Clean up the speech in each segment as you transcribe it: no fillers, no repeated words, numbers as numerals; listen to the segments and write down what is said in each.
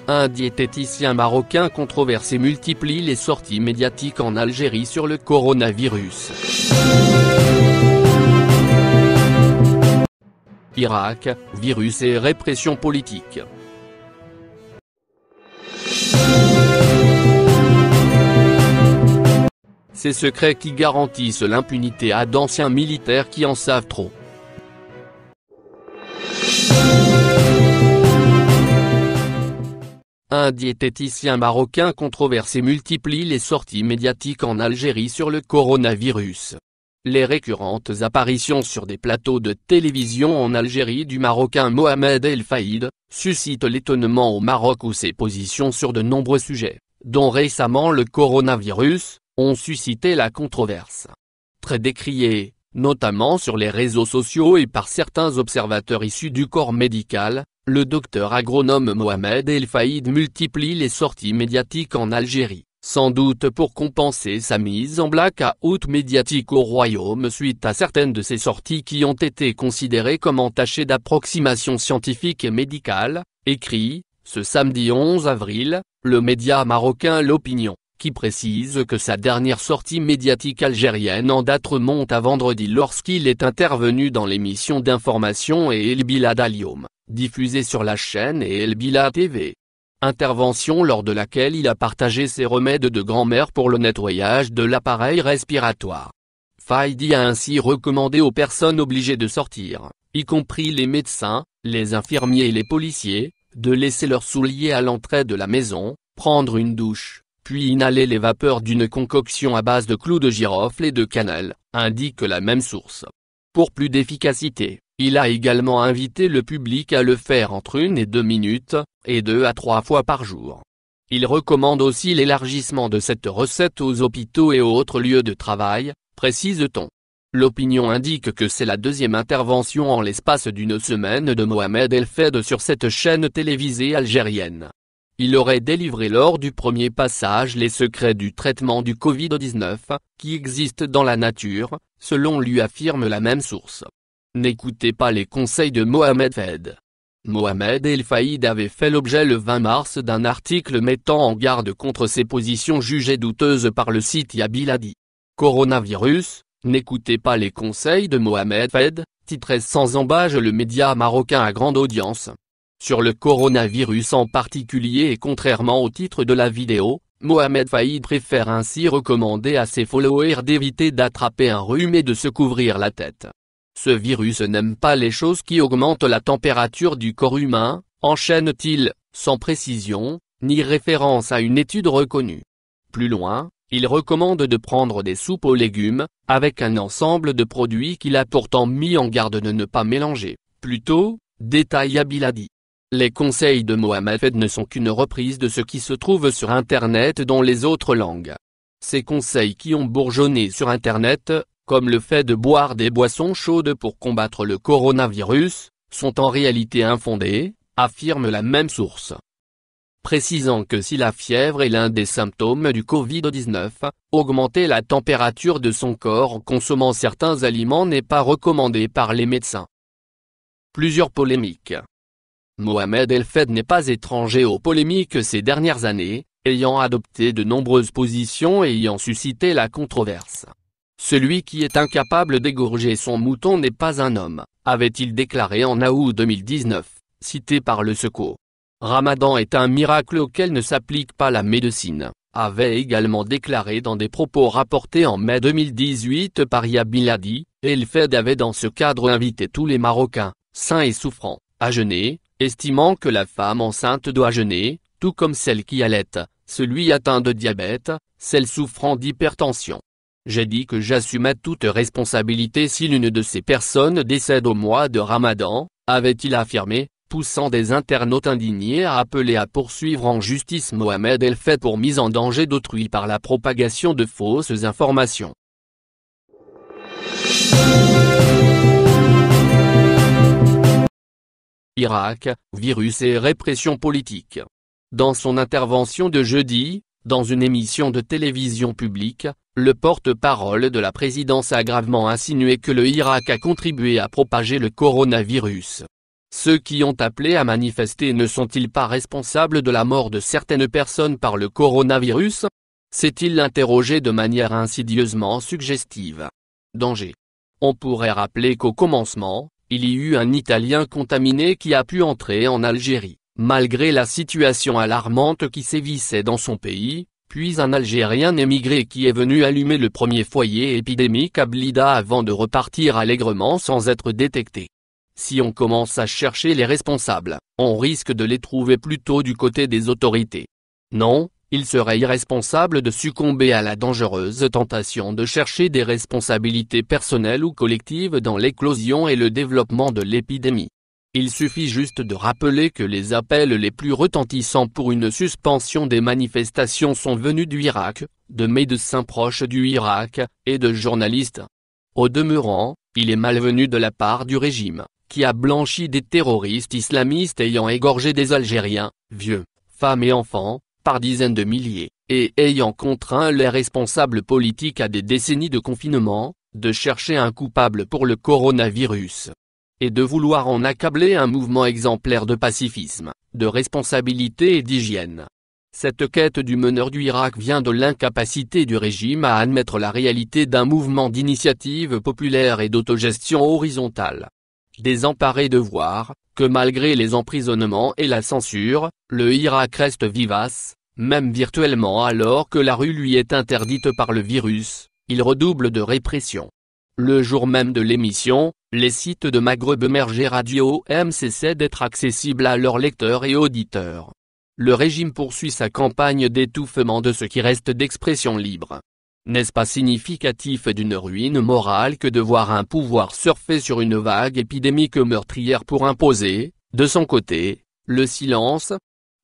Un diététicien marocain controversé multiplie les sorties médiatiques en Algérie sur le coronavirus. Irak, virus et répression politique. Ces secrets qui garantissent l'impunité à d'anciens militaires qui en savent trop. Un diététicien marocain controversé multiplie les sorties médiatiques en Algérie sur le coronavirus. Les récurrentes apparitions sur des plateaux de télévision en Algérie du Marocain Mohamed El Fayed suscitent l'étonnement au Maroc où ses positions sur de nombreux sujets, dont récemment le coronavirus, ont suscité la controverse. Très décrié, notamment sur les réseaux sociaux et par certains observateurs issus du corps médical, le docteur agronome Mohamed El Fayed multiplie les sorties médiatiques en Algérie, sans doute pour compenser sa mise en blackout médiatique au Royaume suite à certaines de ses sorties qui ont été considérées comme entachées d'approximations scientifiques et médicales, écrit, ce samedi 11 avril, le média marocain L'Opinion, qui précise que sa dernière sortie médiatique algérienne en date remonte à vendredi lorsqu'il est intervenu dans l'émission d'information et El Bilad Al-Yom, diffusée sur la chaîne et El Bilad TV. Intervention lors de laquelle il a partagé ses remèdes de grand-mère pour le nettoyage de l'appareil respiratoire. Fayed a ainsi recommandé aux personnes obligées de sortir, y compris les médecins, les infirmiers et les policiers, de laisser leurs souliers à l'entrée de la maison, prendre une douche, puis inhaler les vapeurs d'une concoction à base de clous de girofle et de cannelle, indique la même source. Pour plus d'efficacité, il a également invité le public à le faire entre 1 et 2 minutes, et 2 à 3 fois par jour. Il recommande aussi l'élargissement de cette recette aux hôpitaux et autres lieux de travail, précise-t-on. L'Opinion indique que c'est la deuxième intervention en l'espace d'une semaine de Mohamed El Fayed sur cette chaîne télévisée algérienne. Il aurait délivré lors du premier passage les secrets du traitement du Covid-19, qui existe dans la nature, selon lui affirme la même source. N'écoutez pas les conseils de Mohamed Fayed. Mohamed El Fayed avait fait l'objet le 20 mars d'un article mettant en garde contre ses positions jugées douteuses par le site Yabiladi. Coronavirus, n'écoutez pas les conseils de Mohamed Fayed, titrait sans embâche le média marocain à grande audience. Sur le coronavirus en particulier et contrairement au titre de la vidéo, Mohamed Fayed préfère ainsi recommander à ses followers d'éviter d'attraper un rhume et de se couvrir la tête. Ce virus n'aime pas les choses qui augmentent la température du corps humain, enchaîne-t-il, sans précision, ni référence à une étude reconnue. Plus loin, il recommande de prendre des soupes aux légumes, avec un ensemble de produits qu'il a pourtant mis en garde de ne pas mélanger, plutôt, détaille Yabiladi. Les conseils de Mohamed Fayed ne sont qu'une reprise de ce qui se trouve sur Internet dans les autres langues. Ces conseils qui ont bourgeonné sur Internet, comme le fait de boire des boissons chaudes pour combattre le coronavirus, sont en réalité infondés, affirme la même source. Précisant que si la fièvre est l'un des symptômes du Covid-19, augmenter la température de son corps en consommant certains aliments n'est pas recommandé par les médecins. Plusieurs polémiques. Mohamed El Fayed n'est pas étranger aux polémiques ces dernières années, ayant adopté de nombreuses positions et ayant suscité la controverse. Celui qui est incapable d'égorger son mouton n'est pas un homme, avait-il déclaré en août 2019, cité par Le Secours. Ramadan est un miracle auquel ne s'applique pas la médecine, avait également déclaré dans des propos rapportés en mai 2018 par Yabiladi. El Fayed avait dans ce cadre invité tous les Marocains, sains et souffrants, à jeûner, estimant que la femme enceinte doit jeûner, tout comme celle qui allaite, celui atteint de diabète, celle souffrant d'hypertension. J'ai dit que j'assumais toute responsabilité si l'une de ces personnes décède au mois de Ramadan, avait-il affirmé, poussant des internautes indignés à appeler à poursuivre en justice Mohamed El Fayed pour mise en danger d'autrui par la propagation de fausses informations. Irak, virus et répression politique. Dans son intervention de jeudi, dans une émission de télévision publique, le porte-parole de la présidence a gravement insinué que le Irak a contribué à propager le coronavirus. Ceux qui ont appelé à manifester ne sont-ils pas responsables de la mort de certaines personnes par le coronavirus? S'est-il interrogé de manière insidieusement suggestive. Danger. On pourrait rappeler qu'au commencement, il y eut un Italien contaminé qui a pu entrer en Algérie, malgré la situation alarmante qui sévissait dans son pays, puis un Algérien émigré qui est venu allumer le premier foyer épidémique à Blida avant de repartir allègrement sans être détecté. Si on commence à chercher les responsables, on risque de les trouver plutôt du côté des autorités. Non, il serait irresponsable de succomber à la dangereuse tentation de chercher des responsabilités personnelles ou collectives dans l'éclosion et le développement de l'épidémie. Il suffit juste de rappeler que les appels les plus retentissants pour une suspension des manifestations sont venus du Irak, de médecins proches du Irak, et de journalistes. Au demeurant, il est malvenu de la part du régime, qui a blanchi des terroristes islamistes ayant égorgé des Algériens, vieux, femmes et enfants, par dizaines de milliers, et ayant contraint les responsables politiques à des décennies de confinement, de chercher un coupable pour le coronavirus. Et de vouloir en accabler un mouvement exemplaire de pacifisme, de responsabilité et d'hygiène. Cette quête du meneur du Irak vient de l'incapacité du régime à admettre la réalité d'un mouvement d'initiative populaire et d'autogestion horizontale. Désemparé de voir que malgré les emprisonnements et la censure, le Irak reste vivace, même virtuellement alors que la rue lui est interdite par le virus, il redouble de répression. Le jour même de l'émission, les sites de Maghreb Émergé Radio M cessaient d'être accessibles à leurs lecteurs et auditeurs. Le régime poursuit sa campagne d'étouffement de ce qui reste d'expression libre. N'est-ce pas significatif d'une ruine morale que de voir un pouvoir surfer sur une vague épidémique meurtrière pour imposer, de son côté, le silence?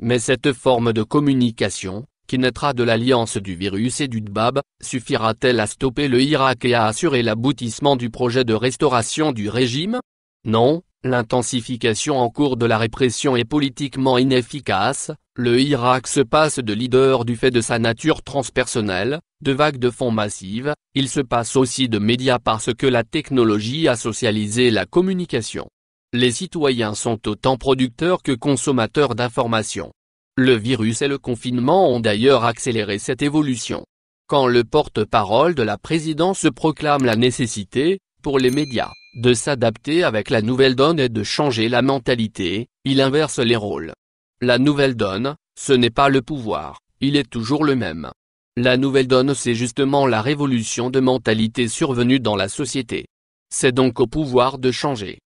Mais cette forme de communication, qui naîtra de l'alliance du virus et du dbab, suffira-t-elle à stopper le Irak et à assurer l'aboutissement du projet de restauration du régime? Non, l'intensification en cours de la répression est politiquement inefficace, le Irak se passe de leader du fait de sa nature transpersonnelle, de vagues de fonds massives, il se passe aussi de médias parce que la technologie a socialisé la communication. Les citoyens sont autant producteurs que consommateurs d'informations. Le virus et le confinement ont d'ailleurs accéléré cette évolution. Quand le porte-parole de la présidence proclame la nécessité, pour les médias, de s'adapter avec la nouvelle donne et de changer la mentalité, il inverse les rôles. La nouvelle donne, ce n'est pas le pouvoir, il est toujours le même. La nouvelle donne, c'est justement la révolution de mentalité survenue dans la société. C'est donc au pouvoir de changer.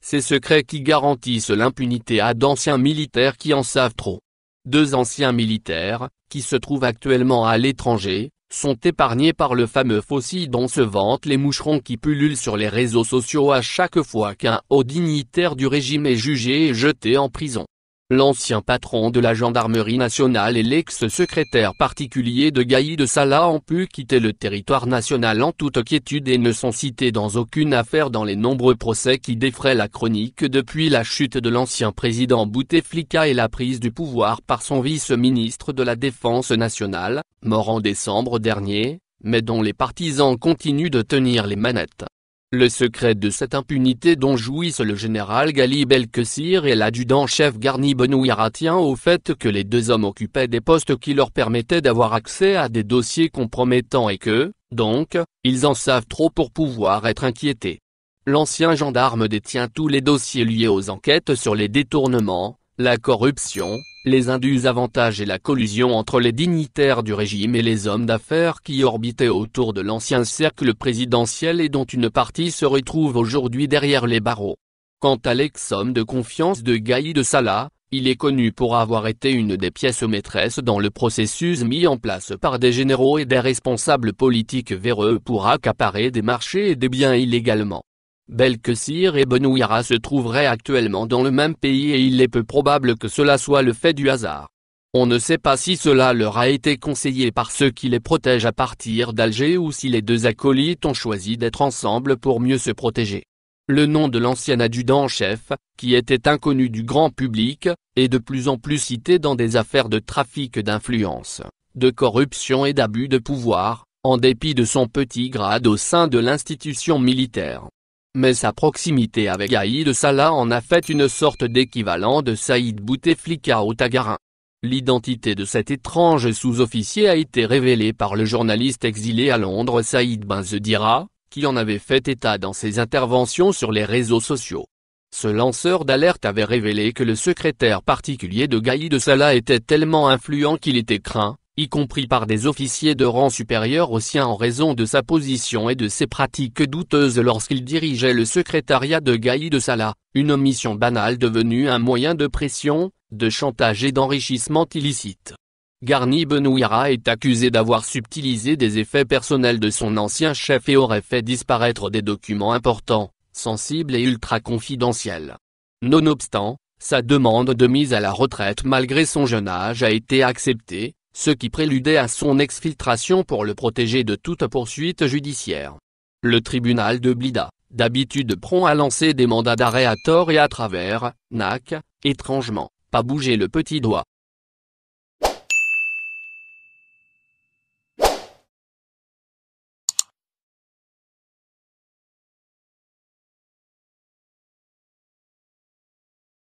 Ces secrets qui garantissent l'impunité à d'anciens militaires qui en savent trop. 2 anciens militaires, qui se trouvent actuellement à l'étranger, sont épargnés par le fameux fossile dont se vantent les moucherons qui pullulent sur les réseaux sociaux à chaque fois qu'un haut dignitaire du régime est jugé et jeté en prison. L'ancien patron de la gendarmerie nationale et l'ex-secrétaire particulier de Gaïd Salah ont pu quitter le territoire national en toute quiétude et ne sont cités dans aucune affaire dans les nombreux procès qui défraient la chronique depuis la chute de l'ancien président Bouteflika et la prise du pouvoir par son vice-ministre de la Défense nationale, mort en décembre dernier, mais dont les partisans continuent de tenir les manettes. Le secret de cette impunité dont jouissent le général Ghali Belkessir et l'adjudant-chef Garni Benouira tient au fait que les 2 hommes occupaient des postes qui leur permettaient d'avoir accès à des dossiers compromettants et que, donc, ils en savent trop pour pouvoir être inquiétés. L'ancien gendarme détient tous les dossiers liés aux enquêtes sur les détournements, la corruption, les indus avantages et la collusion entre les dignitaires du régime et les hommes d'affaires qui orbitaient autour de l'ancien cercle présidentiel et dont une partie se retrouve aujourd'hui derrière les barreaux. Quant à l'ex-homme de confiance de Gaïd Salah, il est connu pour avoir été une des pièces maîtresses dans le processus mis en place par des généraux et des responsables politiques véreux pour accaparer des marchés et des biens illégalement. Belkessir et Benouira se trouveraient actuellement dans le même pays et il est peu probable que cela soit le fait du hasard. On ne sait pas si cela leur a été conseillé par ceux qui les protègent à partir d'Alger ou si les 2 acolytes ont choisi d'être ensemble pour mieux se protéger. Le nom de l'ancien adjudant-chef, qui était inconnu du grand public, est de plus en plus cité dans des affaires de trafic d'influence, de corruption et d'abus de pouvoir, en dépit de son petit grade au sein de l'institution militaire. Mais sa proximité avec Gaïd Salah en a fait une sorte d'équivalent de Saïd Bouteflika au Tagarin. L'identité de cet étrange sous-officier a été révélée par le journaliste exilé à Londres Saïd Benzedira, qui en avait fait état dans ses interventions sur les réseaux sociaux. Ce lanceur d'alerte avait révélé que le secrétaire particulier de Gaïd Salah était tellement influent qu'il était craint, y compris par des officiers de rang supérieur au sien en raison de sa position et de ses pratiques douteuses lorsqu'il dirigeait le secrétariat de Gaïd Salah, une omission banale devenue un moyen de pression, de chantage et d'enrichissement illicite. Garni Benouira est accusé d'avoir subtilisé des effets personnels de son ancien chef et aurait fait disparaître des documents importants, sensibles et ultra-confidentiels. Nonobstant, sa demande de mise à la retraite malgré son jeune âge a été acceptée, ce qui préludait à son exfiltration pour le protéger de toute poursuite judiciaire. Le tribunal de Blida, d'habitude prompt à lancer des mandats d'arrêt à tort et à travers, n'a, étrangement, pas bougé le petit doigt.